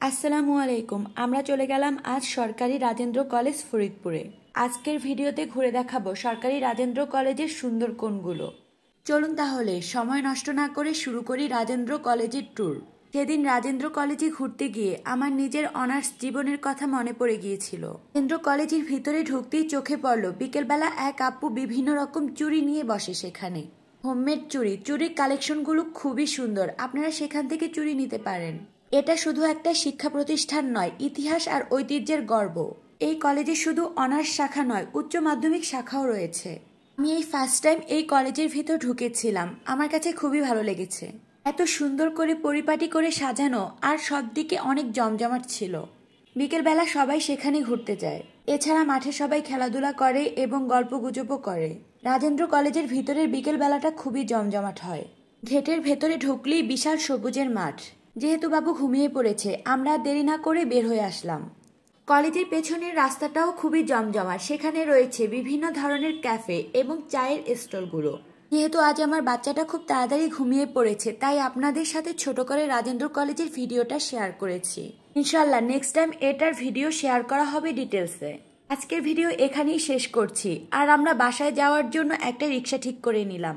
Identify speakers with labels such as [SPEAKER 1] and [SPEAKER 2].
[SPEAKER 1] আসসালামু আলাইকুম। আমরা চলে গেলাম আজ সরকারি রাজেন্দ্র কলেজ ফরিদপুরে। আজকের ভিডিওতে ঘুরে দেখাবো সরকারি রাজেন্দ্র কলেজের সুন্দর কোণগুলো। চলুন তাহলে সময় নষ্ট না করে শুরু করি রাজেন্দ্র কলেজের ট্যুর। সেদিন রাজেন্দ্র কলেজে ঘুরতে গিয়ে আমার নিজের অনার্স জীবনের কথা মনে পড়ে গিয়েছিল। রাজেন্দ্র কলেজের ভিতরে ঢুকতেই চোখে পড়ল বিকেলবেলা এক আপু বিভিন্ন রকম চুড়ি নিয়ে বসে সেখানে। হোমমেড চুড়ির কালেকশনগুলো খুবই সুন্দর, আপনারা সেখান থেকে চুড়ি নিতে পারেন। এটা শুধু একটা শিক্ষা প্রতিষ্ঠান নয়, ইতিহাস আর ঐতিহ্যের গর্ব। এই কলেজে শুধু অনার্স শাখা নয়, উচ্চ মাধ্যমিক শাখাও রয়েছে। আমি এই ফার্স্ট টাইম এই কলেজের ভিতর ঢুকেছিলাম, আমার কাছে খুবই ভালো লেগেছে। এত সুন্দর করে পরিপাটি করে সাজানো আর সব দিকে অনেক জমজমাট ছিল। বিকেলবেলা সবাই সেখানে ঘুরতে যায়। এছাড়া মাঠে সবাই খেলাধুলা করে এবং গল্পগুজবও করে। রাজেন্দ্র কলেজের ভিতরের বিকেলবেলাটা খুবই জমজমাট হয়। গেটের ভেতরে ঢুকলেই বিশাল সবুজের মাঠ। যেহেতু বাবু ঘুমিয়ে পড়েছে, আমরা দেরি না করে বের হয়ে আসলাম। কলেজের পেছনের রাস্তাটাও খুবই জমজমাট, সেখানে রয়েছে বিভিন্ন ধরনের ক্যাফে এবং চায়ের স্টলগুলো। যেহেতু আজ আমার বাচ্চাটা খুব তাড়াতাড়ি ঘুমিয়ে পড়েছে, তাই আপনাদের সাথে ছোট করে রাজেন্দ্র কলেজের ভিডিওটা শেয়ার করেছি। ইনশাল্লাহ নেক্সট টাইম এটার ভিডিও শেয়ার করা হবে ডিটেলসে। আজকের ভিডিও এখানেই শেষ করছি, আর আমরা বাসায় যাওয়ার জন্য একটা রিক্সা ঠিক করে নিলাম।